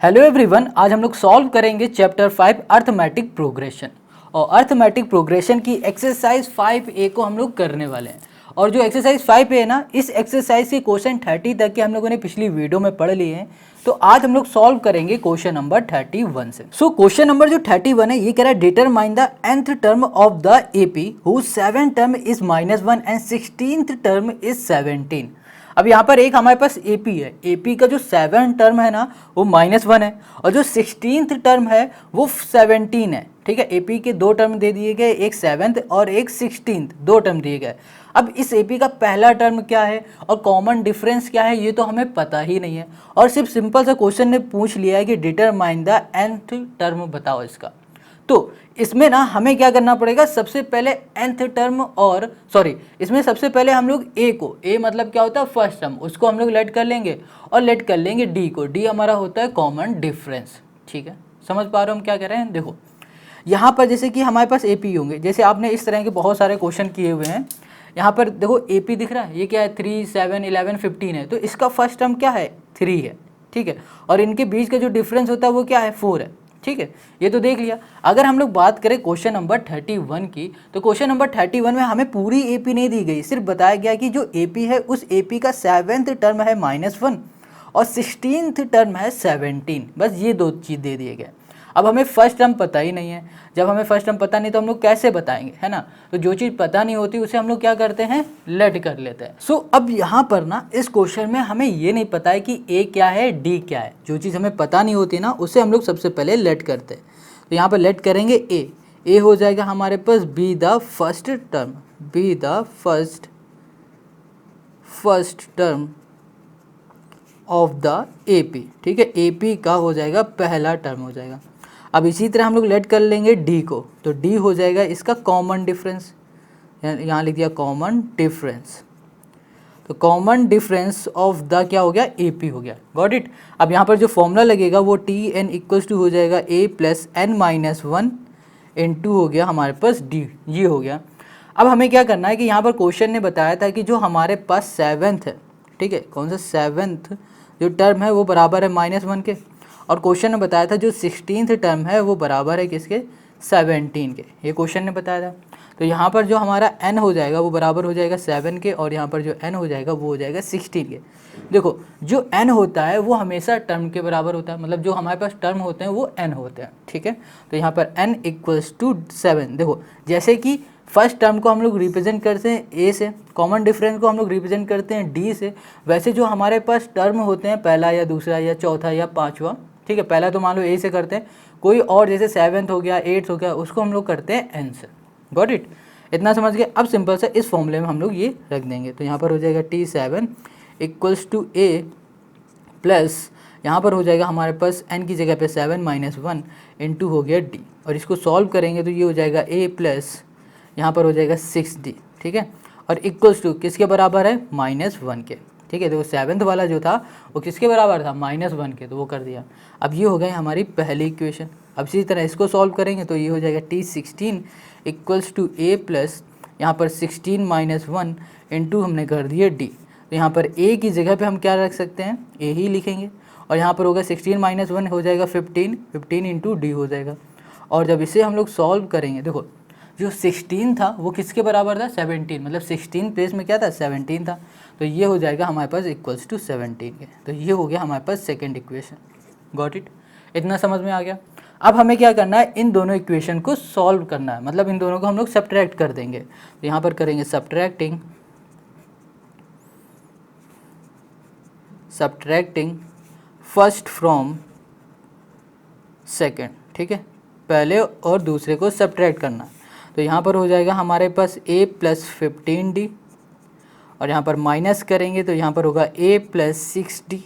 Hello everyone, आज हम लोग सॉल्व करेंगे चैप्टर 5 अर्थमेटिक प्रोग्रेशन। और अर्थमेटिक प्रोग्रेशन की एक्सरसाइज 5A को हम लोग करने वाले हैं। और जो एक्सरसाइज 5A है ना, इस एक्सरसाइज के क्वेश्चन 30 तक के हम लोगों ने पिछली वीडियो में पढ़ लिए हैं। तो आज हम लोग सॉल्व करेंगे क्वेश्चन नंबर 31 से। सो क्वेश्चन नंबर जो 31 है, ये कह रहा है determine the nth term of the AP whose 7th term is -1 and 16th term is 17। अब यहाँ पर एक हमारे पास AP है। AP का जो 7th टर्म है ना, वो -1 है, और जो 16th टर्म है वो 17 है। ठीक है, AP के दो टर्म दे दिए गए, एक 7th और एक 16th, दो टर्म दिए गए। अब इस AP का पहला टर्म क्या है और कॉमन डिफरेंस क्या है, ये तो हमें पता ही नहीं है। और सिर्फ सिंपल सा क्वेश्चन ने पूछ लिया है कि डिटरमाइन द nth टर्म बताओ इसका। तो इसमें ना हमें क्या करना पड़ेगा, सबसे पहले nth टर्म और इसमें सबसे पहले हम लोग a को, a मतलब क्या होता है फर्स्ट टर्म, उसको हम लोग लेट कर लेंगे और लेट कर लेंगे d को। d हमारा होता है कॉमन डिफरेंस। ठीक है, समझ पा रहे हो हम क्या कर रहे हैं। देखो यहाँ पर जैसे कि हमारे पास AP होंगे, जैसे आपने इस तरह के बहुत सारे क्वेश्चन किए हुए हैं। यहाँ पर देखो AP दिख रहा है, ये क्या है 3, 7, 11, 15 है, तो इसका फर्स्ट टर्म क्या है 3 है। ठीक है, और इनके बीच का जो डिफरेंस होता है वो क्या है 4 है। ठीक है, ये तो देख लिया। अगर हम लोग बात करें क्वेश्चन नंबर 31 की, तो क्वेश्चन नंबर 31 में हमें पूरी AP नहीं दी गई, सिर्फ बताया गया कि जो AP है उस AP का 7th टर्म है -1 और 16th टर्म है 17। बस ये दो चीज़ दे दिए गए। अब हमें फर्स्ट टर्म पता ही नहीं है। जब हमें फर्स्ट टर्म पता नहीं तो हम लोग कैसे बताएंगे, है ना। तो जो चीज़ पता नहीं होती उसे हम लोग क्या करते हैं, लेट कर लेते हैं। सो अब यहाँ पर ना इस क्वेश्चन में हमें ये नहीं पता है कि A क्या है D क्या है। जो चीज़ हमें पता नहीं होती ना, उसे हम लोग सबसे पहले लेट करते हैं। तो यहाँ पर लेट करेंगे A हो जाएगा हमारे पास be the first term, be the first term of the AP। ठीक है, AP का हो जाएगा पहला टर्म हो जाएगा। अब इसी तरह हम लोग लेट कर लेंगे D को, तो D हो जाएगा इसका कॉमन डिफरेंस, यहाँ लिख दिया कॉमन डिफरेंस। तो कॉमन डिफरेंस ऑफ द क्या हो गया AP हो गया। Got it. अब यहाँ पर जो फॉर्मूला लगेगा वो TN इक्वल्स टू हो जाएगा A प्लस n-1 × हो गया हमारे पास D, ये हो गया। अब हमें क्या करना है कि यहाँ पर क्वेश्चन ने बताया था कि जो हमारे पास 7th है, ठीक है, कौन सा 7th जो टर्म है वो बराबर है -1 के, और क्वेश्चन ने बताया था जो 16th टर्म है वो बराबर है किसके 17 के। ये क्वेश्चन ने बताया था। तो यहाँ पर जो हमारा n हो जाएगा वो बराबर हो जाएगा 7 के, और यहाँ पर जो n हो जाएगा वो हो जाएगा 16 के। देखो जो n होता है वो हमेशा टर्म के बराबर होता है, मतलब जो हमारे पास टर्म होते हैं वो n होते हैं। ठीक है, तो यहाँ पर n इक्वल्स टू 7। देखो जैसे कि फर्स्ट टर्म को हम लोग रिप्रेजेंट करते हैं A से, कॉमन डिफरेंस को हम लोग रिप्रेजेंट करते हैं D से, वैसे जो हमारे पास टर्म होते हैं पहला या दूसरा या चौथा या पाँचवा, ठीक है, पहला तो मान लो A से करते हैं, कोई और जैसे 7th हो गया 8th हो गया उसको हम लोग करते हैं n से। गॉट इट, इतना समझ गए। अब सिंपल से इस फॉर्मूले में हम लोग ये रख देंगे। तो यहाँ पर हो जाएगा T7 equals to A plus यहाँ पर हो जाएगा हमारे पास n की जगह पे 7 -1 × हो गया D, और इसको सॉल्व करेंगे तो ये हो जाएगा A प्लस यहाँ पर हो जाएगा 6D। ठीक है, और इक्वल्स टू किसके बराबर है -1 के। ठीक है, देखो 7th वाला जो था वो किसके बराबर था -1 के, तो वो कर दिया। अब ये हो गई हमारी पहली इक्वेशन। अब इसी तरह इसको सॉल्व करेंगे तो ये हो जाएगा T16 equals to A plus यहाँ पर 16 -1 × हमने कर दिया D। तो यहाँ पर A की जगह पे हम क्या रख सकते हैं, A ही लिखेंगे, और यहाँ पर होगा 16 -1 हो जाएगा 15 × D हो जाएगा। और जब इसे हम लोग सॉल्व करेंगे, देखो जो 16 था वो किसके बराबर था 17, मतलब 16 प्लेस में क्या था 17 था, तो ये हो जाएगा हमारे पास इक्वल्स टू 17 के। तो ये हो गया हमारे पास सेकंड इक्वेशन। गॉट इट, इतना समझ में आ गया। अब हमें क्या करना है, इन दोनों इक्वेशन को सॉल्व करना है, मतलब इन दोनों को हम लोग सब्ट्रैक्ट कर देंगे। तो यहाँ पर करेंगे सब्ट्रैक्टिंग फर्स्ट फ्रॉम सेकेंड। ठीक है, पहले और दूसरे को सब्ट्रैक्ट करना। तो यहाँ पर हो जाएगा हमारे पास A प्लस 15D, और यहाँ पर माइनस करेंगे तो यहाँ पर होगा A plus 6D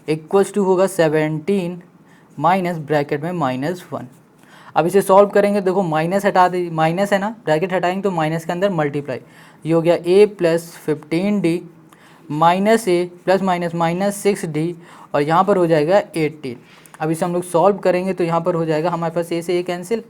equals to होगा 17 माइनस ब्रैकेट में -1। अब इसे सॉल्व करेंगे, देखो माइनस हटा दे, माइनस है ना, ब्रैकेट हटाएंगे तो माइनस के अंदर मल्टीप्लाई, ये हो गया A plus 15D minus A plus minus -6D, और यहाँ पर हो जाएगा 18। अब इसे हम लोग सॉल्व करेंगे तो यहाँ पर हो जाएगा हमारे पास A से A कैंसिल,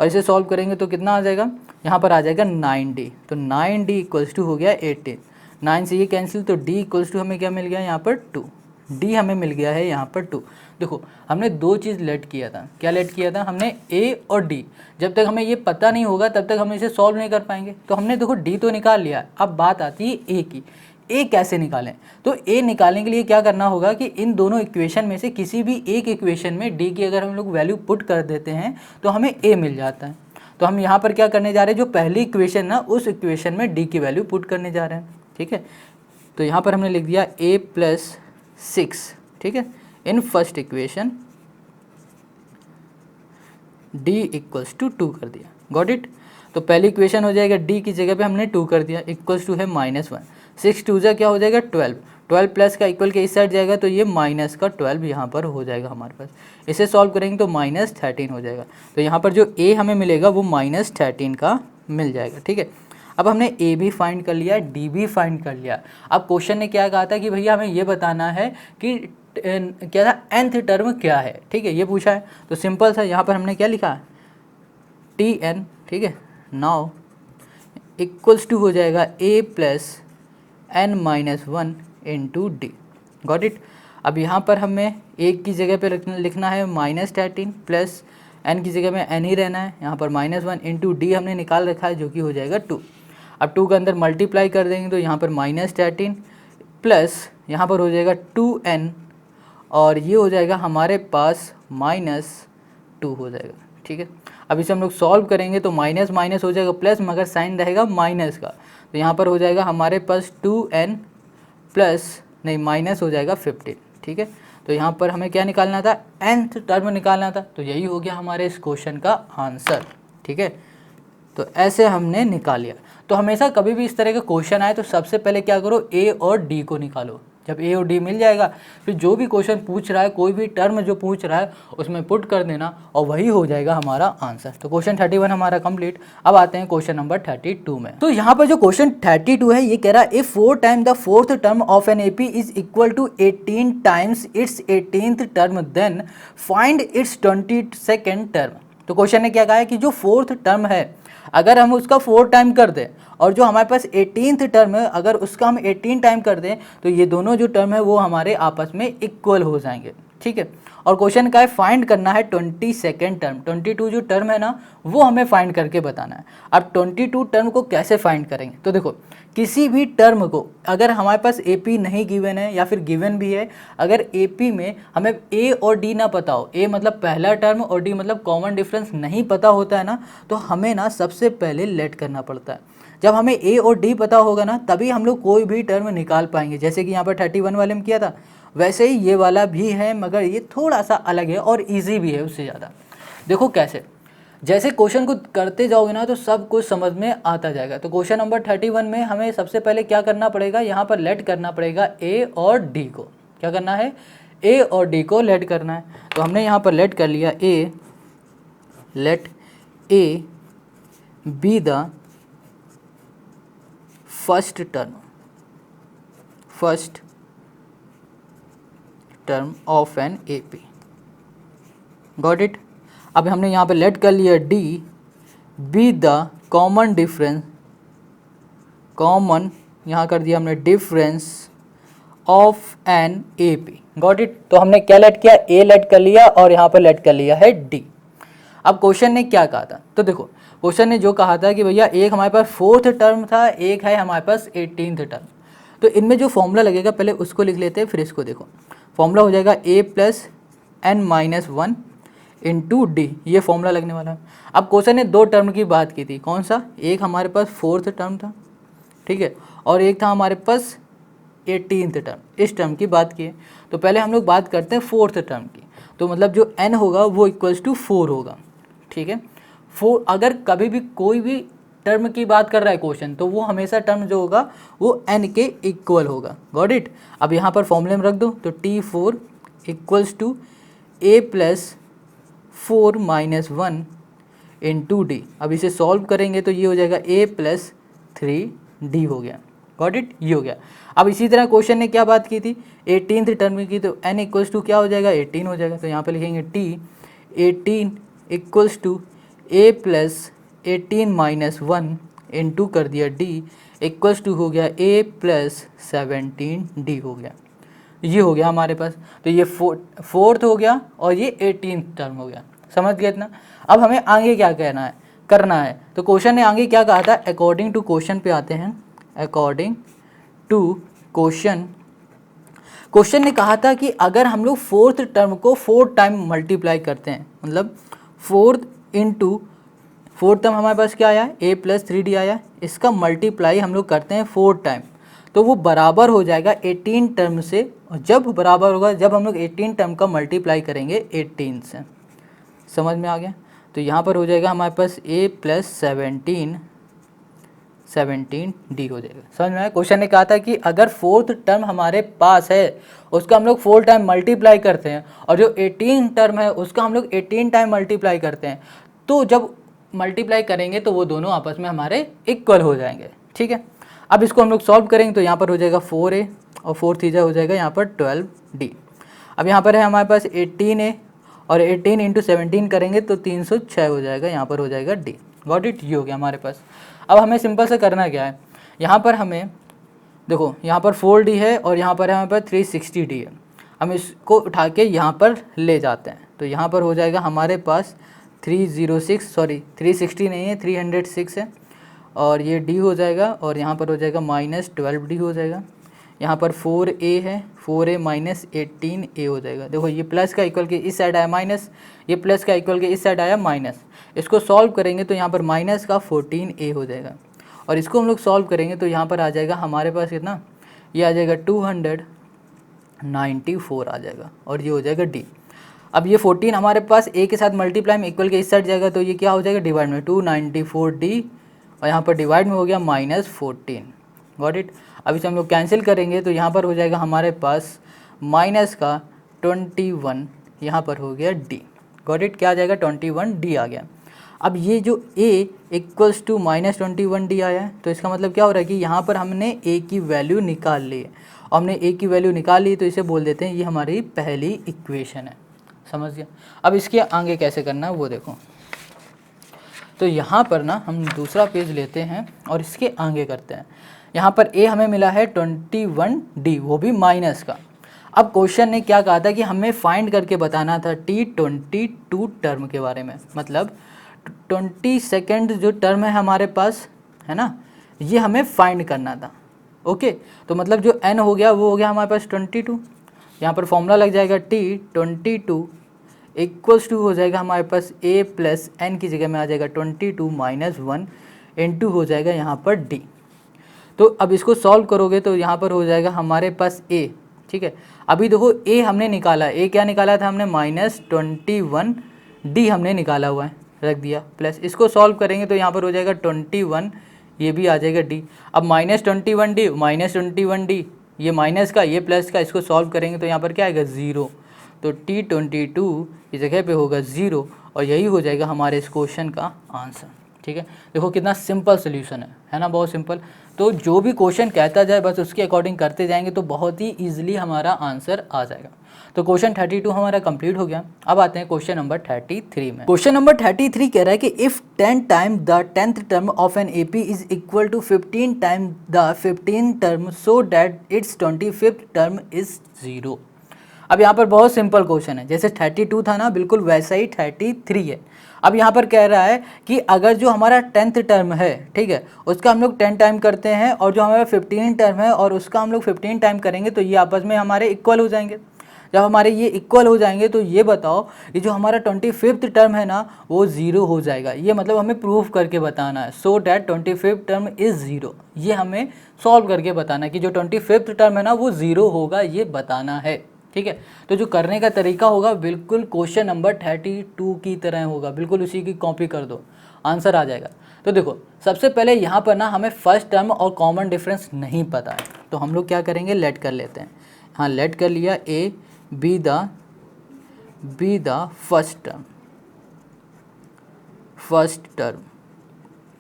और इसे सॉल्व करेंगे तो कितना आ जाएगा, यहाँ पर आ जाएगा 9D। तो 9D इक्वल्स टू हो गया 18, 9 से ये कैंसिल, तो D इक्वल्स टू हमें क्या मिल गया यहाँ पर 2, डी हमें मिल गया है यहाँ पर 2। देखो हमने दो चीज़ लेट किया था, क्या लेट किया था हमने, ए और डी। जब तक हमें ये पता नहीं होगा तब तक हम इसे सॉल्व नहीं कर पाएंगे। तो हमने देखो डी तो निकाल लिया, अब बात आती है ए की। ए कैसे निकालें, तो ए निकालने के लिए क्या करना होगा कि इन दोनों इक्वेशन में से किसी भी एक इक्वेशन में डी की अगर हम लोग वैल्यू पुट कर देते हैं तो हमें ए मिल जाता है। तो हम यहाँ पर क्या करने जा रहे हैं, जो पहली इक्वेशन ना उस इक्वेशन में डी की वैल्यू पुट करने जा रहे हैं। ठीक है, तो यहाँ पर हमने लिख दिया a + 6, ठीक है, इन फर्स्ट इक्वेशन d = 2 कर दिया। Got it. तो पहली इक्वेशन हो जाएगा d की जगह पे हमने 2 कर दिया, इक्वल्स टू है -1। 6 2 जा क्या हो जाएगा 12, 12 प्लस का इक्वल के इस साइड जाएगा तो ये माइनस का 12 यहाँ पर हो जाएगा हमारे पास। इसे सॉल्व करेंगे तो -13 हो जाएगा। तो यहाँ पर जो a हमें मिलेगा वो -13 का मिल जाएगा। ठीक है, अब हमने a भी फाइंड कर लिया, d भी फाइंड कर लिया। अब क्वेश्चन ने क्या कहा था कि भैया हमें ये बताना है कि क्या था, nth टर्म क्या है। ठीक है, ये पूछा है तो सिंपल सा यहाँ पर हमने क्या लिखा, tn। ठीक है, नाउ इक्वल्स टू हो जाएगा a + n-1 into D. Got it. अब यहाँ पर हमें एक की जगह पे लिखना है -13 प्लस n की जगह में n ही रहना है। यहाँ पर -1 इंटू डी हमने निकाल रखा है जो कि हो जाएगा 2। अब 2 के अंदर मल्टीप्लाई कर देंगे तो यहाँ पर -13 प्लस यहाँ पर हो जाएगा 2n और ये हो जाएगा हमारे पास -2 हो जाएगा। ठीक है, अब इसे हम लोग सॉल्व करेंगे तो माइनस माइनस हो जाएगा प्लस, मगर साइन रहेगा माइनस का। तो यहाँ पर हो जाएगा हमारे पास 2n प्लस नहीं माइनस हो जाएगा 15। ठीक है, तो यहाँ पर हमें क्या निकालना था, nth टर्म निकालना था। तो यही हो गया हमारे इस क्वेश्चन का आंसर। ठीक है, तो ऐसे हमने निकाल लिया। तो हमेशा कभी भी इस तरह का क्वेश्चन आए तो सबसे पहले क्या करो, ए और डी को निकालो। जब ए और डी मिल जाएगा फिर जो भी क्वेश्चन पूछ रहा है, कोई भी टर्म जो पूछ रहा है उसमें पुट कर देना और वही हो जाएगा हमारा आंसर। तो क्वेश्चन 31 हमारा कंप्लीट। अब आते हैं क्वेश्चन नंबर 32 में। तो यहाँ पर जो क्वेश्चन 32 है ये कह रहा है if 4 time the fourth term of an AP is equal to 18 times its 18th term then find its 22nd term. तो क्वेश्चन ने क्या कहा है कि जो फोर्थ टर्म है अगर हम उसका 4 टाइम कर दें और जो हमारे पास 18th टर्म है अगर उसका हम 18 टाइम कर दें तो ये दोनों जो टर्म है वो हमारे आपस में इक्वल हो जाएंगे। ठीक है, और क्वेश्चन का है फाइंड करना है 22nd टर्म। 22 जो टर्म है ना वो हमें फाइंड करके बताना है। अब 22 टर्म को कैसे फाइंड करेंगे, तो देखो किसी भी टर्म को अगर हमारे पास AP नहीं गिवन है या फिर गिवन भी है, अगर AP में हमें A और D ना पता हो, A मतलब पहला टर्म और D मतलब कॉमन डिफरेंस नहीं पता होता है ना, तो हमें ना सबसे पहले लेट करना पड़ता है। जब हमें A और D पता होगा ना तभी हम लोग कोई भी टर्म निकाल पाएंगे। जैसे कि यहाँ पर 31 वाले में किया था वैसे ही ये वाला भी है, मगर ये थोड़ा सा अलग है और इजी भी है उससे ज़्यादा। देखो कैसे, जैसे क्वेश्चन को करते जाओगे ना तो सब कुछ समझ में आता जाएगा। तो क्वेश्चन नंबर 31 में हमें सबसे पहले क्या करना पड़ेगा, यहाँ पर लेट करना पड़ेगा A और D को। क्या करना है, A और D को लेट करना है। तो हमने यहाँ पर लेट कर लिया A, let A be the first term of an AP. Got it. अब हमने यहाँ पे लेट कर लिया D be the common difference, common यहाँ कर दिया हमने difference of an AP. Got it. तो हमने क्या लेट किया, A लेट कर लिया और यहाँ पर लेट कर लिया है D। अब क्वेश्चन ने क्या कहा था, तो देखो क्वेश्चन ने जो कहा था कि भैया एक हमारे पास 4th टर्म था, एक है हमारे पास 18th टर्म। तो इनमें जो फॉर्मूला लगेगा पहले उसको लिख लेते हैं फिर इसको देखो। फॉर्मूला हो जाएगा A + n-1 इंटू डी, ये फॉर्मूला लगने वाला है। अब क्वेश्चन ने दो टर्म की बात की थी, कौन सा, एक हमारे पास 4th टर्म था, ठीक है, और एक था हमारे पास 18th टर्म। इस टर्म की बात की है तो पहले हम लोग बात करते हैं 4th टर्म की। तो मतलब जो n होगा वो इक्वल्स टू 4 होगा। ठीक है, 4 अगर कभी भी कोई भी टर्म की बात कर रहा है क्वेश्चन तो वो हमेशा टर्म जो होगा वो n के इक्वल होगा। Got it. अब यहाँ पर फॉर्मूले में रख दो तो T4 equals to A + 4-1 into d. अब इसे सॉल्व करेंगे तो ये हो जाएगा A + 3D हो गया। गॉट इट, ये हो गया। अब इसी तरह क्वेश्चन ने क्या बात की थी, 18th टर्म की, तो n इक्वल्स टू क्या हो जाएगा 18 हो जाएगा। तो यहाँ पे लिखेंगे T 18 equals to A + 18-1 into कर दिया D इक्वल्स टू हो गया A + 17D हो गया। ये हो गया हमारे पास, तो ये फोर्थ हो गया और ये 18th टर्म हो गया। समझ गए इतना? अब हमें आगे क्या करना है। तो क्वेश्चन ने आगे क्या कहा था, अकॉर्डिंग टू क्वेश्चन पे आते हैं। अकॉर्डिंग टू क्वेश्चन ने कहा था कि अगर हम लोग फोर्थ टर्म को 4 टाइम मल्टीप्लाई करते हैं, मतलब फोर्थ टर्म हमारे पास क्या आया, a + 3d आया, इसका मल्टीप्लाई हम लोग करते हैं 4 टाइम, तो वो बराबर हो जाएगा 18 टर्म से। और जब बराबर होगा, जब हम लोग 18 टर्म का मल्टीप्लाई करेंगे 18 से। समझ में आ गया? तो यहाँ पर हो जाएगा हमारे पास a + 17d हो जाएगा। समझ में आया? क्वेश्चन ने कहा था कि अगर फोर्थ टर्म हमारे पास है उसका हम लोग 4 टाइम मल्टीप्लाई करते हैं, और जो 18 टर्म है उसका हम लोग 18 टाइम मल्टीप्लाई करते हैं, तो जब मल्टीप्लाई करेंगे तो वो दोनों आपस में हमारे इक्वल हो जाएंगे। ठीक है, अब इसको हम लोग सॉल्व करेंगे तो यहाँ पर हो जाएगा 4a और 4 थीजा हो जाएगा यहाँ पर 12d। अब यहाँ पर है हमारे पास 18a और 18 × 17 करेंगे तो 306 हो जाएगा, यहाँ पर हो जाएगा d। Got it? ये हो गया हमारे पास। अब हमें सिंपल से करना क्या है, यहाँ पर हमें देखो यहाँ पर 4d है और यहाँ पर हमारे पास 360d है। हम इसको उठा के यहाँ पर ले जाते हैं, तो यहाँ पर हो जाएगा हमारे पास 360 नहीं है, 306 है, और ये d हो जाएगा, और यहाँ पर हो जाएगा -12d हो जाएगा। यहाँ पर 4a है, 4a - 18a हो जाएगा। देखो ये प्लस का इक्वल के इस साइड आया माइनस, ये प्लस का इक्वल के इस साइड आया माइनस। इसको सॉल्व करेंगे तो यहाँ पर माइनस का 14a हो जाएगा, और इसको हम लोग सॉल्व करेंगे तो यहाँ पर आ जाएगा हमारे पास कितना, ये आ जाएगा 294 आ जाएगा, और ये हो जाएगा d। अब ये 14 हमारे पास a के साथ मल्टीप्लाई में इक्वल के इस साइड जाएगा, तो ये क्या हो जाएगा, डिवाइड में 294d, और यहाँ पर डिवाइड में हो गया -14। Got it? अब इसे हम लोग कैंसिल करेंगे तो यहाँ पर हो जाएगा हमारे पास माइनस का 21, यहाँ पर हो गया d। Got it? क्या आ जाएगा, 21d आ गया। अब ये जो a = -21d आया है, तो इसका मतलब क्या हो रहा है कि यहाँ पर हमने a की वैल्यू निकाल ली है, और हमने a की वैल्यू निकाल ली तो इसे बोल देते हैं ये हमारी पहली इक्वेशन है। समझ गया? अब इसके आगे कैसे करना है वो देखो। तो यहाँ पर ना हम दूसरा पेज लेते हैं और इसके आगे करते हैं। यहाँ पर a हमें मिला है 21d, वो भी माइनस का। अब क्वेश्चन ने क्या कहा था कि हमें फाइंड करके बताना था T22 टर्म के बारे में, मतलब 22nd जो टर्म है हमारे पास, है ना, ये हमें फाइंड करना था। ओके, तो मतलब जो n हो गया वो हो गया हमारे पास 22। यहाँ पर फॉर्मूला लग जाएगा T22 = हो जाएगा हमारे पास a + n की जगह में आ जाएगा 22 - 1 इंटू हो जाएगा यहाँ पर d। तो अब इसको सॉल्व करोगे तो यहाँ पर हो जाएगा हमारे पास a। ठीक है, अभी देखो a हमने निकाला, a क्या निकाला था हमने, -21d हमने निकाला हुआ है, रख दिया, प्लस इसको सॉल्व करेंगे तो यहाँ पर हो जाएगा 21, ये भी आ जाएगा d। अब -21d ये माइनस का, ये प्लस का, इसको सॉल्व करेंगे तो यहाँ पर क्या आएगा, 0। तो T22 की जगह पे होगा 0, और यही हो जाएगा हमारे इस क्वेश्चन का आंसर। ठीक है, देखो कितना सिंपल सोल्यूशन है ना, बहुत सिंपल। तो जो भी क्वेश्चन कहता जाए बस उसके अकॉर्डिंग करते जाएंगे तो बहुत ही ईजिली हमारा आंसर आ जाएगा। तो क्वेश्चन 32 हमारा कंप्लीट हो गया। अब आते हैं क्वेश्चन नंबर 33 में। क्वेश्चन नंबर 33 कह रहा है कि if 10 time the 10th term of an AP is equal to 15 time the 15th term so that its 25th term is 0। अब यहाँ पर बहुत सिंपल क्वेश्चन है, जैसे 32 था ना, बिल्कुल वैसा ही 33 है। अब यहाँ पर कह रहा है कि अगर जो हमारा 10th टर्म है, ठीक है, उसका हम लोग 10 टाइम करते हैं, और जो हमारा 15 टर्म है और उसका हम लोग 15 टाइम करेंगे तो ये आपस में हमारे इक्वल हो जाएंगे। जब हमारे ये इक्वल हो जाएंगे तो ये बताओ ये जो हमारा 25th टर्म है ना वो 0 हो जाएगा। ये मतलब हमें प्रूफ करके बताना है, so that 25th term is 0। ये हमें सॉल्व करके बताना है कि जो 25th टर्म है ना वो 0 होगा, ये बताना है। ठीक है, तो जो करने का तरीका होगा बिल्कुल क्वेश्चन नंबर 32 की तरह होगा, बिल्कुल उसी की कॉपी कर दो, आंसर आ जाएगा। तो देखो सबसे पहले यहाँ पर ना हमें फर्स्ट टर्म और कॉमन डिफरेंस नहीं पता है, तो हम लोग क्या करेंगे, लेट कर लेते हैं। हाँ, लेट कर लिया a be the first term,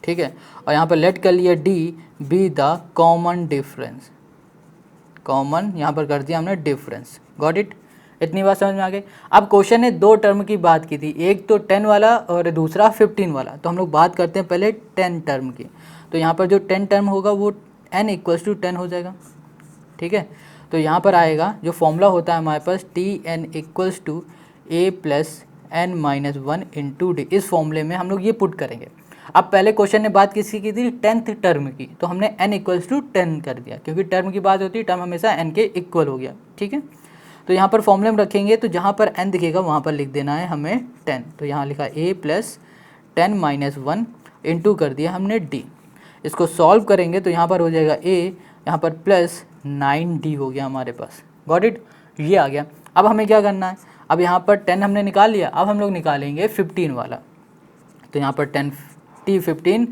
ठीक है, और यहाँ पर लेट कर लिया d be the common difference, common यहाँ पर कर दिया हमने डिफरेंस। Got it? इतनी बात समझ में आ गई। अब क्वेश्चन ने 2 टर्म की बात की थी, एक तो 10 वाला और दूसरा 15 वाला, तो हम लोग बात करते हैं पहले 10 टर्म की। तो यहाँ पर जो 10 टर्म होगा वो n = 10 हो जाएगा। ठीक है, तो यहाँ पर आएगा जो फॉर्मूला होता है हमारे पास Tn equals to a plus n minus 1 into d. इस फॉर्मूले में हम लोग ये पुट करेंगे। अब पहले क्वेश्चन ने बात किसकी की थी, 10th टर्म की, तो हमने n इक्वल्स टू 10 कर दिया, क्योंकि टर्म की बात होती है, टर्म हमेशा n के इक्वल हो गया। ठीक है, तो यहाँ पर फॉर्मूले में रखेंगे, तो जहाँ पर n दिखेगा वहाँ पर लिख देना है हमें 10। तो यहाँ लिखा a प्लस 10 माइनस 1 इंटू कर दिया हमने d। इसको सॉल्व करेंगे तो यहाँ पर हो जाएगा a, यहाँ पर प्लस 9d हो गया हमारे पास। गॉट इट, ये आ गया। अब हमें क्या करना है, अब यहाँ पर 10 हमने निकाल लिया, अब हम लोग निकालेंगे 15 वाला। तो यहाँ पर 10t15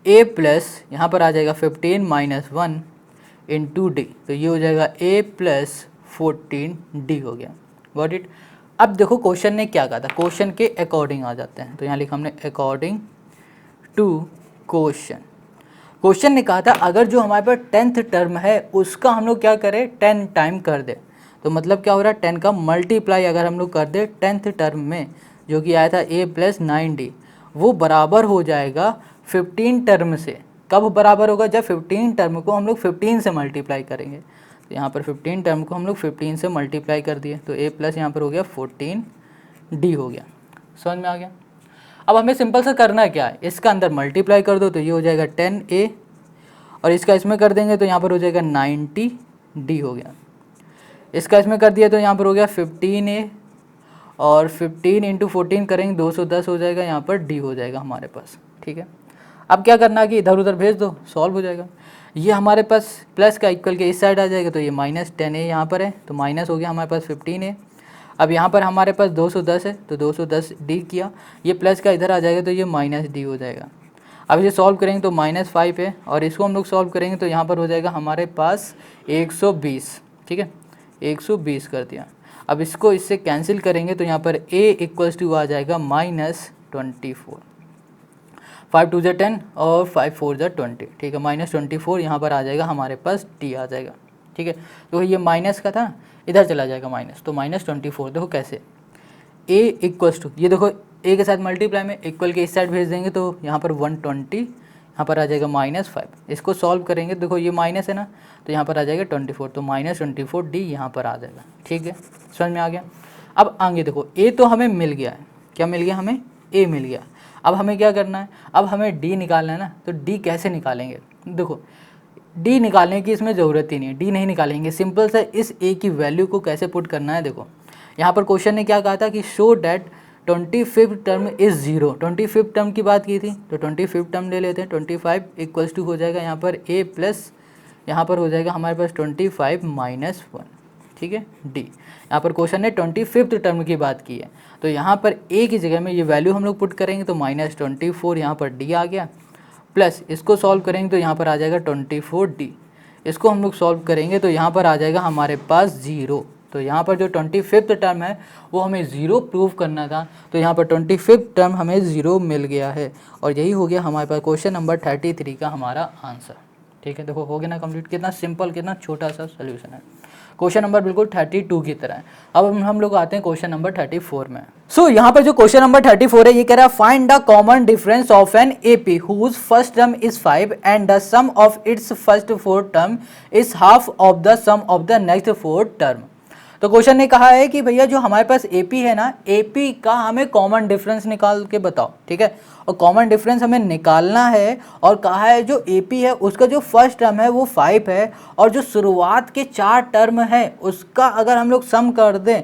a प्लस यहाँ पर आ जाएगा 15 माइनस 1 इंटू डी, तो ये हो जाएगा a प्लस 14d हो गया। Got it. अब देखो क्वेश्चन ने क्या कहा था, क्वेश्चन के अकॉर्डिंग आ जाते हैं। तो यहाँ लिखा हमने अकॉर्डिंग टू क्वेश्चन। क्वेश्चन ने कहा था अगर जो हमारे पास 10th टर्म है उसका हम लोग क्या करें, 10 टाइम कर दे। तो मतलब क्या हो रहा है, 10 का मल्टीप्लाई अगर हम लोग कर दे 10th टर्म में, जो कि आया था a प्लस 9d, वो बराबर हो जाएगा 15 टर्म से। कब बराबर होगा, जब 15 टर्म को हम लोग 15 से मल्टीप्लाई करेंगे। तो यहाँ पर 15 टर्म को हम लोग 15 से मल्टीप्लाई कर दिए, तो a प्लस यहाँ पर हो गया 14d हो गया। समझ में आ गया। अब हमें सिंपल सा करना है क्या है, इसका अंदर मल्टीप्लाई कर दो तो ये हो जाएगा 10a, और इसका इसमें कर देंगे तो यहाँ पर हो जाएगा 90d हो गया। इसका इसमें कर दिया तो यहाँ पर हो गया 15a, और 15 इंटू 14 करेंगे 210 हो जाएगा, यहाँ पर d हो जाएगा हमारे पास। ठीक है, अब क्या करना है कि इधर उधर भेज दो, सॉल्व हो जाएगा। ये हमारे पास प्लस का इक्वल के इस साइड आ जाएगा, तो ये माइनस 10a यहाँ पर है, तो माइनस हो गया हमारे पास 15a। अब यहाँ पर हमारे पास 210 है, तो 210d किया, ये प्लस का इधर आ जाएगा, तो ये माइनस d हो जाएगा। अब इसे सॉल्व करेंगे तो -5 है, और इसको हम लोग सॉल्व करेंगे तो यहाँ पर हो जाएगा हमारे पास 120। ठीक है, 120 कर दिया। अब इसको इससे कैंसिल करेंगे तो यहाँ पर a इक्वल्स टू आ जाएगा -24। 5 2 10 और 5 4 20। ठीक है, -24 यहाँ पर आ जाएगा हमारे पास, d आ जाएगा। ठीक है, तो ये माइनस का था, इधर चला जाएगा माइनस, तो -24। देखो कैसे, a इक्वल्स टू, ये देखो a के साथ मल्टीप्लाई में इक्वल के इस साइड भेज देंगे तो यहाँ पर 120, यहाँ पर आ जाएगा -5। इसको सॉल्व करेंगे, देखो ये माइनस है ना, तो यहाँ पर आ जाएगा 24, तो -24d यहाँ पर आ जाएगा। ठीक है, समझ में आ गया। अब आगे देखो, a तो हमें मिल गया है, क्या मिल गया हमें, a मिल गया। अब हमें क्या करना है, अब हमें d निकालना है ना, तो d कैसे निकालेंगे, देखो d निकालने की इसमें ज़रूरत ही नहीं है, d नहीं निकालेंगे। सिंपल सा इस a की वैल्यू को कैसे पुट करना है, देखो यहाँ पर क्वेश्चन ने क्या कहा था कि show that 25th term is 0। 25th term की बात की थी, तो 25th टर्म ले लेते हैं। 25 इक्वल्स टू हो जाएगा यहाँ पर a प्लस यहाँ पर हो जाएगा हमारे पास 25 माइनस 1। ठीक है, d। यहाँ पर क्वेश्चन ने 25th टर्म की बात की है, तो यहाँ पर a की जगह में ये वैल्यू हम लोग पुट करेंगे, तो -24 यहाँ पर d आ गया, प्लस इसको सॉल्व करेंगे तो यहाँ पर आ जाएगा 24d। इसको हम लोग सॉल्व करेंगे तो यहाँ पर आ जाएगा हमारे पास 0। तो यहाँ पर जो 25th टर्म है वो हमें 0 प्रूव करना था, तो यहाँ पर 25th टर्म हमें 0 मिल गया है, और यही हो गया हमारे पास क्वेश्चन नंबर 33 का हमारा आंसर। ठीक है, देखो हो गया ना कंप्लीट, कितना सिंपल, कितना छोटा सा सोल्यूशन है। क्वेश्चन नंबर बिल्कुल 32 की तरह है। अब हम लोग आते हैं क्वेश्चन नंबर 34 में। सो यहाँ पर जो क्वेश्चन नंबर 34 है, ये कह रहा है find the common difference of an AP whose first term is 5 and the sum of its first 4 term is half of the sum of the next 4 term. तो क्वेश्चन ने कहा है कि भैया जो हमारे पास एपी है ना, एपी का हमें कॉमन डिफरेंस निकाल के बताओ। ठीक है, और कॉमन डिफरेंस हमें निकालना है, और कहा है जो एपी है उसका जो फर्स्ट टर्म है वो 5 है, और जो शुरुआत के 4 टर्म है उसका अगर हम लोग सम कर दें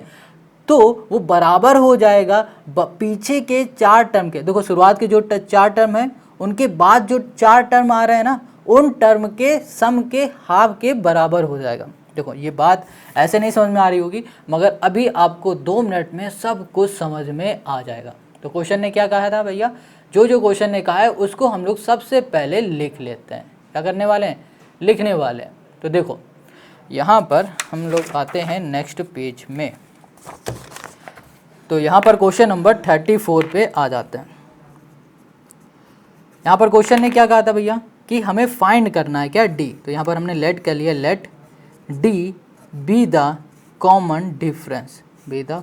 तो वो बराबर हो जाएगा पीछे के 4 टर्म के। देखो शुरुआत के जो 4 टर्म है उनके बाद जो 4 टर्म आ रहे हैं ना, उन टर्म के सम के हाफ के बराबर हो जाएगा। देखो ये बात ऐसे नहीं समझ में आ रही होगी, मगर अभी आपको 2 मिनट में सब कुछ समझ में आ जाएगा। तो क्वेश्चन ने क्या कहा था भैया, जो जो क्वेश्चन ने कहा है उसको हम लोग सबसे पहले लिख लेते हैं। क्या करने वाले हैं, लिखने वाले हैं। तो देखो यहाँ पर हम लोग आते हैं नेक्स्ट पेज में, तो यहाँ पर क्वेश्चन नंबर 34 पे आ जाते हैं। यहाँ पर क्वेश्चन ने क्या कहा था भैया कि हमें फाइंड करना है क्या, डी। तो यहाँ पर हमने लेट कर लिया, let d be the common difference, be the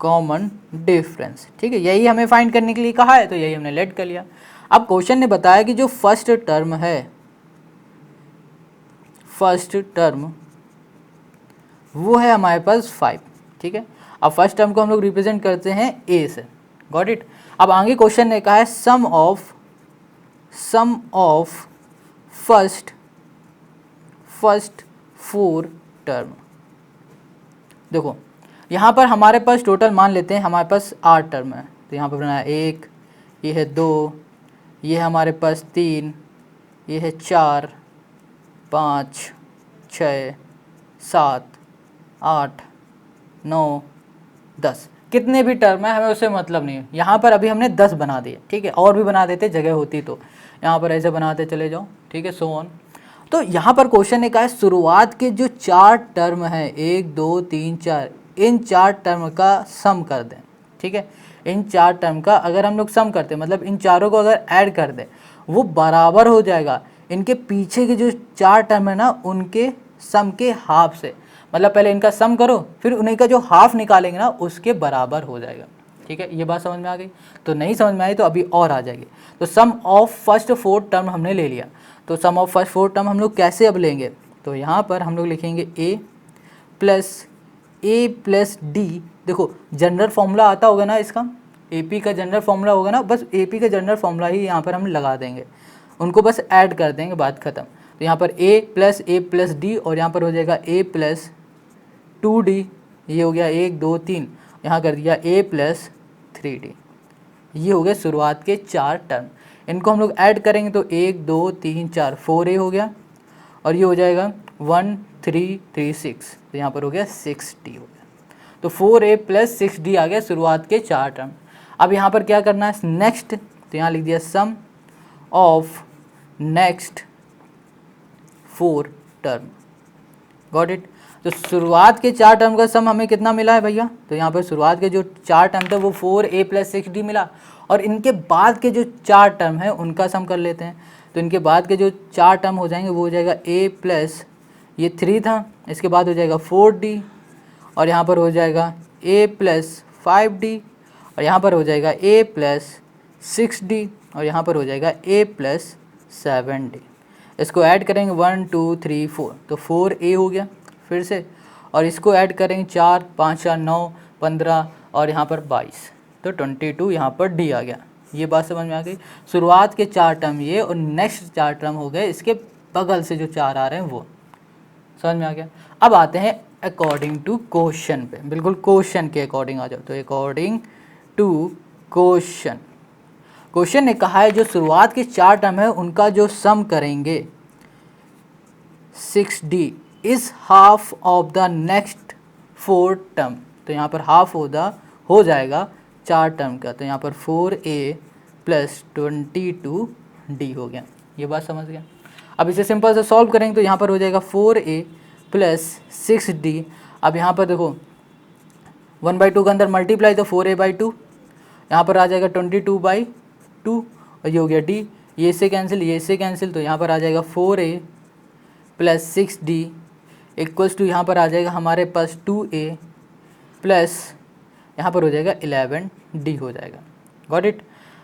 common difference. ठीक है, यही हमें फाइंड करने के लिए कहा है, तो यही हमने लेट कर लिया। अब क्वेश्चन ने बताया कि जो फर्स्ट फर्स्ट टर्म वो है हमारे पास 5, ठीक है। अब फर्स्ट टर्म को हम लोग रिप्रेजेंट करते हैं ए से, गॉट इट। अब आगे क्वेश्चन ने कहा है सम ऑफ फर्स्ट 4 टर्म। देखो यहाँ पर हमारे पास टोटल मान लेते हैं हमारे पास 8 टर्म है, तो यहाँ पर बनाया 1, ये है 2, ये है हमारे पास 3, ये है 4, 5, 6, 7, 8, 9, 10, कितने भी टर्म है हमें उससे मतलब नहीं है। यहाँ पर अभी हमने 10 बना दिए, ठीक है, और भी बना देते जगह होती तो, यहाँ पर ऐसे बनाते चले जाओ, ठीक है, सो ऑन। तो यहाँ पर क्वेश्चन ने कहा है शुरुआत के जो 4 टर्म है 1 2 3 4, इन 4 टर्म का सम कर दें, ठीक है। इन 4 टर्म का अगर हम लोग सम करते हैं, मतलब इन चारों को अगर ऐड कर दें, वो बराबर हो जाएगा इनके पीछे के जो 4 टर्म है ना उनके सम के हाफ से। मतलब पहले इनका सम करो, फिर उन्हीं का जो हाफ निकालेंगे ना उसके बराबर हो जाएगा, ठीक है। ये बात समझ में आ गई? तो नहीं समझ में आई तो अभी और आ जाएगी। तो सम ऑफ फर्स्ट 4 टर्म हमने ले लिया, तो सम ऑफ फर्स्ट 4 टर्म हम लोग कैसे अब लेंगे? तो यहाँ पर हम लोग लिखेंगे a प्लस डी। देखो जनरल फॉर्मूला आता होगा ना इसका, AP का जनरल फॉर्मूला होगा ना, बस AP का जनरल फॉर्मूला ही यहाँ पर हम लगा देंगे, उनको बस ऐड कर देंगे, बात खत्म। तो यहाँ पर a प्लस डी और यहाँ पर हो जाएगा a प्लस 2d, ये हो गया 1 2 3, यहाँ कर दिया a प्लस 3d। ये हो गया शुरुआत के 4 टर्म, इनको हम लोग ऐड करेंगे तो 1 2 3 4 4a हो गया, और ये हो जाएगा 1 3 3 6, तो यहाँ पर हो गया 6d हो गया। तो 4a प्लस 6d आ गया शुरुआत के 4 टर्म। अब यहाँ पर क्या करना है नेक्स्ट, तो यहाँ लिख दिया sum of next 4 term, got it. तो शुरुआत के 4 टर्म का सम हमें कितना मिला है भैया? तो यहाँ पर शुरुआत के जो 4 टर्म थे वो 4a प्लस 6d मिला, और इनके बाद के जो 4 टर्म है उनका सम कर लेते हैं। तो इनके बाद के जो 4 टर्म हो जाएंगे वो हो जाएगा a प्लस, ये 3 था, इसके बाद हो जाएगा 4d, और यहाँ पर हो जाएगा a प्लस 5d, और यहाँ पर हो जाएगा a प्लस 6d, और यहाँ पर हो जाएगा a प्लस 7d। इसको ऐड करेंगे 1 2 3 4, तो 4a हो गया फिर से, और इसको ऐड करेंगे 4 5 4 9 15, और यहाँ पर 22, तो 22 यहाँ पर d आ गया। ये बात समझ में आ गई? शुरुआत के 4 टर्म ये, और नेक्स्ट 4 टर्म हो गए इसके बगल से जो 4 आ रहे हैं वो, समझ में आ गया। अब आते हैं अकॉर्डिंग टू क्वेश्चन पे, बिल्कुल क्वेश्चन के अकॉर्डिंग आ जाओ। तो अकॉर्डिंग टू क्वेश्चन ने कहा है जो शुरुआत के 4 टर्म है उनका जो सम करेंगे 6d is half of the next 4 term. तो यहाँ पर हाफ हो जाएगा 4 टर्म का, तो यहाँ पर 4a प्लस 22d हो गया। ये बात समझ गया? अब इसे सिंपल से सॉल्व करेंगे तो यहाँ पर हो जाएगा 4a प्लस 6d। अब यहाँ पर देखो 1/2 के अंदर मल्टीप्लाई, तो 4a/2, यहाँ पर आ जाएगा 22/2, और ये हो गया d, ये इससे कैंसिल, तो यहाँ पर आ जाएगा 4a plus 6d equals to, यहाँ पर आ जाएगा हमारे पास 2a प्लस, यहाँ पर हो जाएगा 11d हो जाएगा, गॉट इट।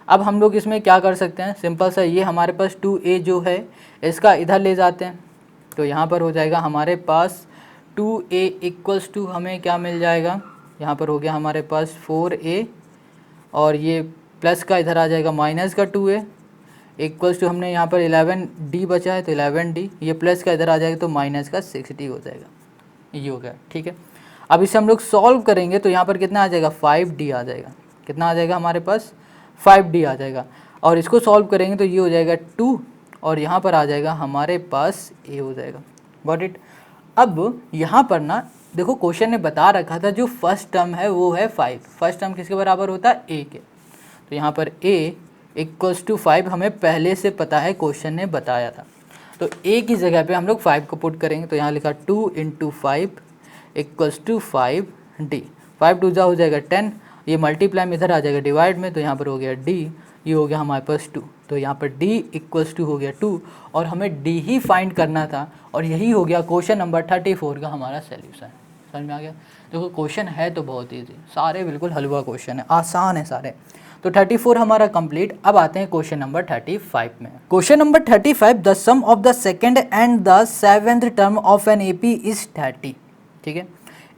अब हम लोग इसमें क्या कर सकते हैं, सिंपल सा, ये हमारे पास 2a जो है इसका इधर ले जाते हैं, तो यहाँ पर हो जाएगा हमारे पास 2a इक्वल्स टू, हमें क्या मिल जाएगा, यहाँ पर हो गया हमारे पास 4a, और ये प्लस का इधर आ जाएगा माइनस का 2a इक्वल्स टू, हमने यहाँ पर 11d बचा है तो 11d, ये प्लस का इधर आ जाएगा तो माइनस का 6d हो जाएगा। ये हो गया, ठीक है। अब इसे हम लोग सॉल्व करेंगे तो यहाँ पर कितना आ जाएगा 5d आ जाएगा, कितना आ जाएगा हमारे पास 5d आ जाएगा, और इसको सॉल्व करेंगे तो ये हो जाएगा 2, और यहाँ पर आ जाएगा हमारे पास a हो जाएगा, गॉट इट। अब यहाँ पर ना देखो क्वेश्चन ने बता रखा था जो फर्स्ट टर्म है वो है 5, फर्स्ट टर्म किसके बराबर होता है a के, तो यहाँ पर a इक्वल्स टू 5 हमें पहले से पता है, क्वेश्चन ने बताया था। तो a की जगह पे हम लोग 5 को पुट करेंगे, तो यहाँ लिखा 2 × 5 इक्वल्स टू 5d, 5 2 हो जाएगा 10, ये मल्टीप्लाई में इधर आ जाएगा डिवाइड में, तो यहाँ पर हो गया d, ये हो गया हमारे पास 2, तो यहाँ पर d इक्वल्स टू हो गया 2, और हमें d ही फाइंड करना था, और यही हो गया क्वेश्चन नंबर 34 का हमारा सोल्यूशन। समझ में आ गया। देखो क्वेश्चन है तो बहुत ईजी, सारे बिल्कुल हलवा क्वेश्चन है, आसान है सारे। तो 34 हमारा कंप्लीट। अब आते हैं क्वेश्चन नंबर 35 में। Question number 35, the sum of the second and the seventh term of an AP is 30। ठीक है,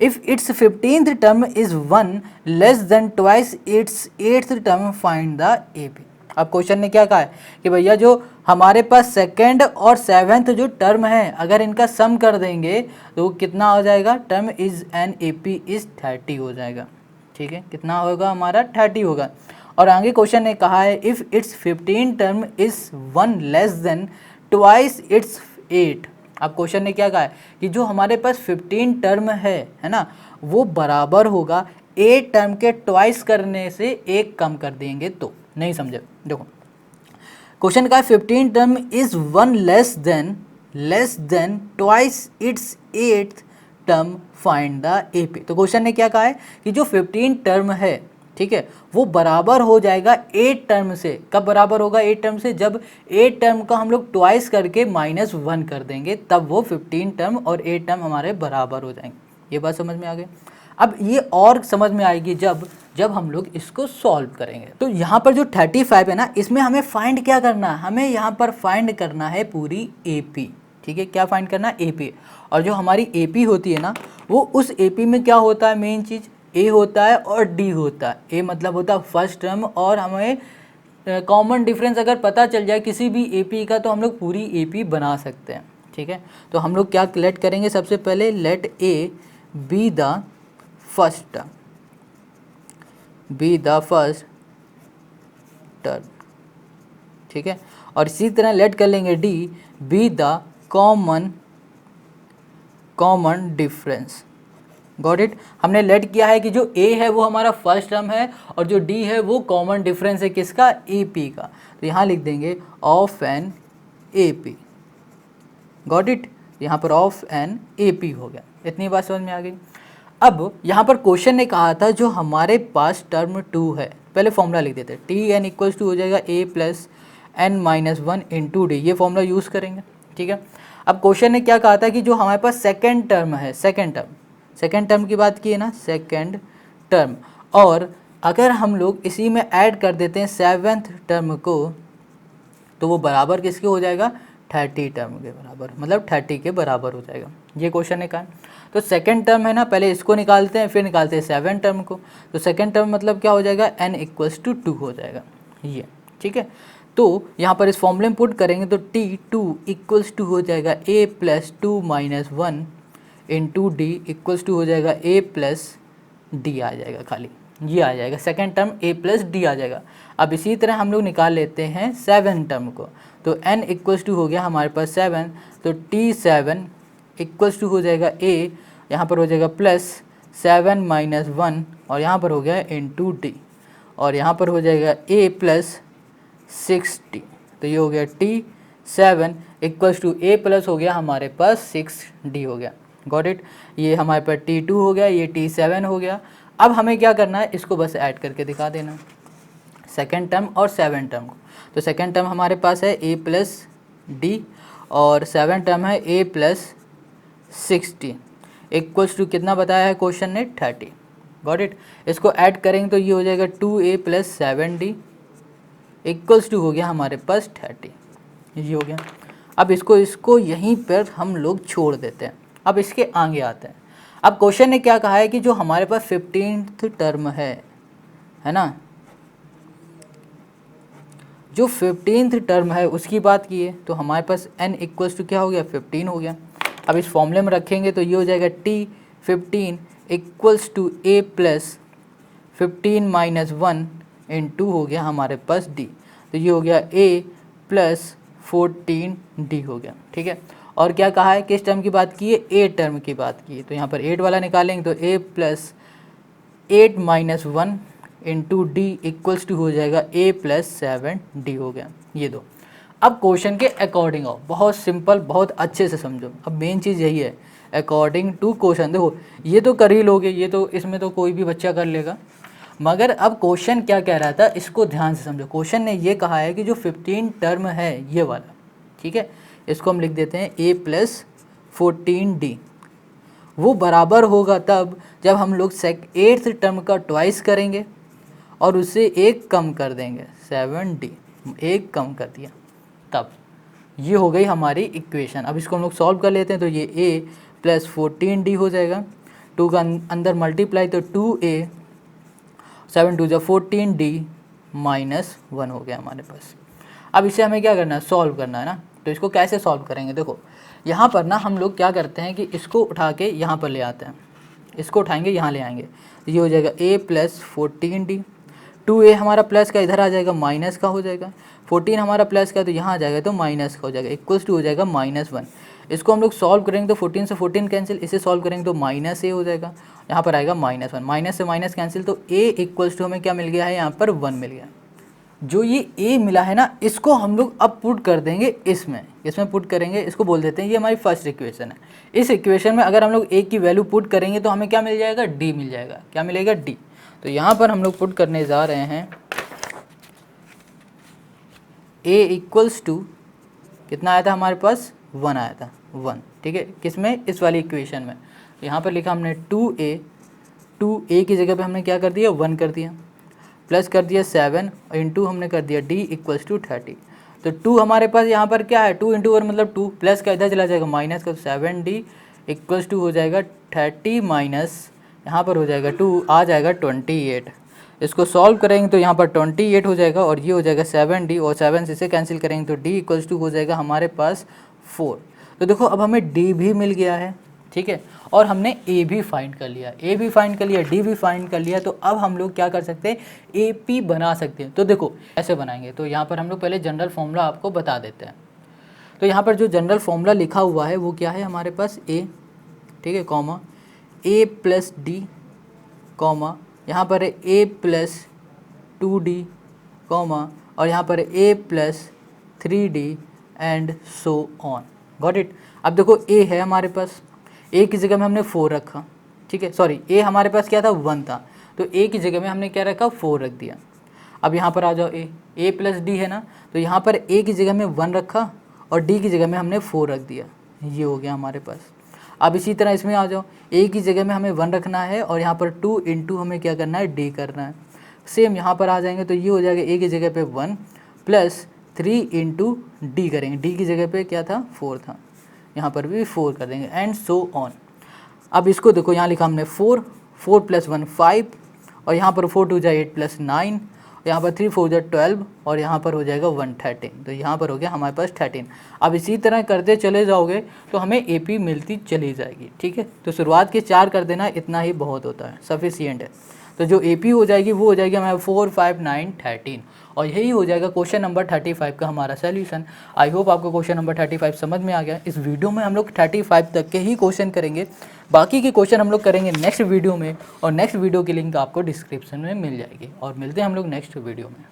if its 15th term is 1 less than twice its 8th term find the AP. अब question ने क्या कहा है कि भैया जो हमारे पास सेकंड और सेवेंथ जो टर्म है, अगर इनका सम कर देंगे तो कितना हो जाएगा, term is an AP is 30 हो जाएगा। ठीक है, कितना होगा हमारा, 30 होगा। और आगे क्वेश्चन ने कहा है if it's 15 term is 1 less than twice it's 8। अब क्वेश्चन ने क्या कहा है कि जो हमारे पास 15 टर्म है ना, वो बराबर होगा 8 टर्म के ट्वाइस करने से 1 कम कर देंगे तो। नहीं समझे, देखो क्वेश्चन का 15 term is 1 less than twice its 8th term find the AP. तो क्वेश्चन ने क्या कहा है कि जो 15 टर्म है, ठीक है, वो बराबर हो जाएगा 8 टर्म से। कब बराबर होगा 8 टर्म से, जब 8 टर्म का हम लोग ट्वाइस करके -1 कर देंगे, तब वो 15 टर्म और 8 टर्म हमारे बराबर हो जाएंगे। ये बात समझ में आ गई। अब ये और समझ में आएगी जब हम लोग इसको सॉल्व करेंगे। तो यहाँ पर जो 35 है ना, इसमें हमें फाइंड क्या करना है, हमें यहाँ पर फाइंड करना है पूरी एपी। ठीक है, क्या फाइंड करना है, एपी। और जो हमारी एपी होती है ना, वो उस एपी में क्या होता है, मेन चीज़ ए होता है और डी होता है। ए मतलब होता है फर्स्ट टर्म, और हमें कॉमन डिफरेंस अगर पता चल जाए किसी भी एपी का तो हम लोग पूरी एपी बना सकते हैं। ठीक है, तो हम लोग क्या लेट करेंगे, सबसे पहले let a be the first term, be the first term. ठीक है, और इसी तरह लेट कर लेंगे d be the common difference. Got it. हमने लेट किया है कि जो ए है वो हमारा फर्स्ट टर्म है और जो डी है वो कॉमन डिफरेंस है किसका, एपी का। तो यहाँ लिख देंगे of an AP. Got it, यहाँ पर ऑफ एन एपी हो गया। इतनी बात समझ में आ गई। अब यहाँ पर क्वेश्चन ने कहा था जो हमारे पास टर्म 2 है, पहले फॉर्मूला लिख देते हैं, टी एन इक्वल्स टू हो जाएगा a plus n minus 1 into d. ये फॉर्मूला यूज़ करेंगे। ठीक है, अब क्वेश्चन ने क्या कहा था कि जो हमारे पास सेकेंड टर्म है, सेकेंड टर्म की बात की है ना, सेकेंड टर्म, और अगर हम लोग इसी में ऐड कर देते हैं सेवेंथ टर्म को, तो वो बराबर किसके हो जाएगा, 30 टर्म के बराबर, मतलब 30 के बराबर हो जाएगा। ये क्वेश्चन ने कहा। तो सेकेंड टर्म है ना, पहले इसको निकालते हैं, फिर निकालते हैं सेवेंथ टर्म को। तो सेकेंड टर्म मतलब क्या हो जाएगा, n इक्वल्स टू 2 हो जाएगा ये। ठीक है, तो यहाँ पर इस फॉर्मूले में पुट करेंगे तो T2 इक्वल्स टू हो जाएगा a plus 2 minus 1 into d equals to हो जाएगा a प्लस डी आ जाएगा, खाली ये आ जाएगा। Second term a plus d आ जाएगा। अब इसी तरह हम लोग निकाल लेते हैं सेवन टर्म को। तो n इक्वल्स टू हो गया हमारे पास 7, तो T7 इक्वल्स टू हो जाएगा a, यहाँ पर हो जाएगा प्लस 7 माइनस 1, और यहाँ पर हो गया इंटू डी, और यहाँ पर हो जाएगा a प्लस 6d। तो ये हो गया T7 equals to a plus हो गया हमारे पास 6d हो गया। Got it. ये हमारे पास T2 हो गया, ये T7 हो गया। अब हमें क्या करना है, इसको बस ऐड करके दिखा देना, सेकेंड टर्म और सेवन टर्म को। तो सेकेंड टर्म हमारे पास है a प्लस डी, और सेवन टर्म है a plus 6d equals to कितना बताया है क्वेश्चन ने, 30। Got it. इसको ऐड करेंगे तो ये हो जाएगा 2a plus 7d equals to हो गया हमारे पास 30। ये हो गया। अब इसको यहीं पर हम लोग छोड़ देते हैं। अब इसके आगे आते हैं। अब क्वेश्चन ने क्या कहा है कि जो हमारे पास 15th टर्म है ना, जो 15th टर्म है उसकी बात की है, तो हमारे पास n इक्वल्स टू क्या हो गया, 15 हो गया। अब इस फॉर्मूले में रखेंगे तो ये हो जाएगा T15 equals to a plus 15 minus 1 into हो गया हमारे पास d। तो ये हो गया a प्लस 14d हो गया। ठीक है, और क्या कहा है, किस टर्म की बात की है, a टर्म की बात की है। तो यहाँ पर 8 वाला निकालेंगे तो a plus 8 minus 1 into d equals to हो जाएगा a प्लस 7d हो गया। ये दो। अब क्वेश्चन के अकॉर्डिंग आओ, बहुत सिंपल, बहुत अच्छे से समझो। अब मेन चीज़ यही है, अकॉर्डिंग टू क्वेश्चन। देखो ये तो कर ही लोगे, ये तो इसमें तो कोई भी बच्चा कर लेगा, मगर अब क्वेश्चन क्या कह रहा था इसको ध्यान से समझो। क्वेश्चन ने ये कहा है कि जो 15 टर्म है ये वाला, ठीक है, इसको हम लिख देते हैं a प्लस 14d, वो बराबर होगा तब जब हम लोग 8th टर्म का ट्वाइस करेंगे और उससे एक कम कर देंगे, 7d एक कम कर दिया तब। ये हो गई हमारी इक्वेशन। अब इसको हम लोग सॉल्व कर लेते हैं। तो ये a प्लस 14d हो जाएगा, 2 का अंदर मल्टीप्लाई तो 2a, 7 2 जो 14d माइनस 1 हो गया हमारे पास। अब इसे हमें क्या करना है, सॉल्व करना है ना। तो इसको कैसे सॉल्व करेंगे, देखो यहाँ पर ना हम लोग क्या करते हैं कि इसको उठा के यहाँ पर ले आते हैं, इसको उठाएंगे यहाँ ले आएंगे, तो ये हो जाएगा a प्लस 14d, 2a हमारा प्लस का इधर आ जाएगा माइनस का हो जाएगा, 14 हमारा प्लस का तो यहाँ आ जाएगा तो माइनस का हो जाएगा, इक्वल्स टू हो जाएगा -1। इसको हम लोग सॉल्व करेंगे तो 14 से 14 कैंसिल, इसे सॉल्व करेंगे तो -a हो जाएगा, यहाँ पर आएगा -1, माइनस से माइनस कैंसिल तो a इक्वल्स टू हमें क्या मिल गया है, यहाँ पर 1 मिल गया। जो ये a मिला है ना, इसको हम लोग अब पुट कर देंगे इसमें पुट करेंगे, इसको बोल देते हैं ये हमारी फर्स्ट इक्वेशन है। इस इक्वेशन में अगर हम लोग a की वैल्यू पुट करेंगे तो हमें क्या मिल जाएगा, d मिल जाएगा। क्या मिलेगा, d। तो यहाँ पर हम लोग पुट करने जा रहे हैं a इक्वल्स टू कितना आया था हमारे पास, 1 आया था, 1, ठीक है। किस में, इस वाली इक्वेशन में। यहाँ पर लिखा हमने 2a की जगह पे हमने क्या कर दिया, 1 कर दिया, प्लस कर दिया 7 और इंटू हमने कर दिया d इक्वल्स टू 30। तो 2 हमारे पास यहाँ पर क्या है, 2 इंटू 1 मतलब 2, प्लस का इधर चला जाएगा माइनस का, 7d इक्वल्स टू हो जाएगा 30 माइनस यहाँ पर हो जाएगा 2, आ जाएगा 28। इसको सॉल्व करेंगे तो यहाँ पर 28 हो जाएगा और ये हो जाएगा 7d, और 7 से इसे कैंसिल करेंगे तो d इक्वल्स टू हो जाएगा हमारे पास 4। तो देखो अब हमें d भी मिल गया है, ठीक है, और हमने a भी फाइंड कर लिया, d भी फाइंड कर लिया। तो अब हम लोग क्या कर सकते हैं, AP बना सकते हैं। तो देखो ऐसे बनाएंगे, तो यहाँ पर हम लोग पहले जनरल फॉर्मूला आपको बता देते हैं। तो यहाँ पर जो जनरल फॉर्मूला लिखा हुआ है वो क्या है हमारे पास, a, ठीक है, comma a plus d, comma यहाँ पर है a प्लस 2d, कॉमा और यहाँ पर a plus 3d and so on. Got it. अब देखो a है हमारे पास, a की जगह में हमने 4 रखा, ठीक है, सॉरी a हमारे पास क्या था, 1 था, तो a की जगह में हमने क्या रखा, 4 रख दिया। अब यहाँ पर आ जाओ, a प्लस d है ना, तो यहाँ पर a की जगह में 1 रखा और d की जगह में हमने 4 रख दिया, ये हो गया हमारे पास। अब इसी तरह इसमें आ जाओ, a की जगह में हमें 1 रखना है और यहाँ पर 2 इंटू हमें क्या करना है, d करना है। सेम यहाँ पर आ जाएंगे तो ये हो जाएगा a की जगह पे 1 प्लस 3 इंटू डी करेंगे, d की जगह पे क्या था, 4 था, यहाँ पर भी 4 कर देंगे एंड सो ऑन। अब इसको देखो यहाँ लिखा हमने 4 प्लस 1 5 और यहाँ पर 4 2 8 प्लस 9, यहाँ पर 3 4 12 और यहाँ पर हो जाएगा 113। तो यहाँ पर हो गया हमारे पास 13। अब इसी तरह करते चले जाओगे तो हमें AP मिलती चली जाएगी, ठीक है। तो शुरुआत के 4 कर देना, इतना ही बहुत होता है, सफिशिएंट है। तो जो AP हो जाएगी वो हो जाएगी हमारे 4 5 9 13 और यही हो जाएगा क्वेश्चन नंबर 35 का हमारा सोल्यूशन। आई होप आपको क्वेश्चन नंबर 35 समझ में आ गया। इस वीडियो में हम लोग 35 तक के ही क्वेश्चन करेंगे, बाकी के क्वेश्चन हम लोग करेंगे नेक्स्ट वीडियो में और नेक्स्ट वीडियो की लिंक आपको डिस्क्रिप्शन में मिल जाएगी। और मिलते हैं हम लोग नेक्स्ट वीडियो में।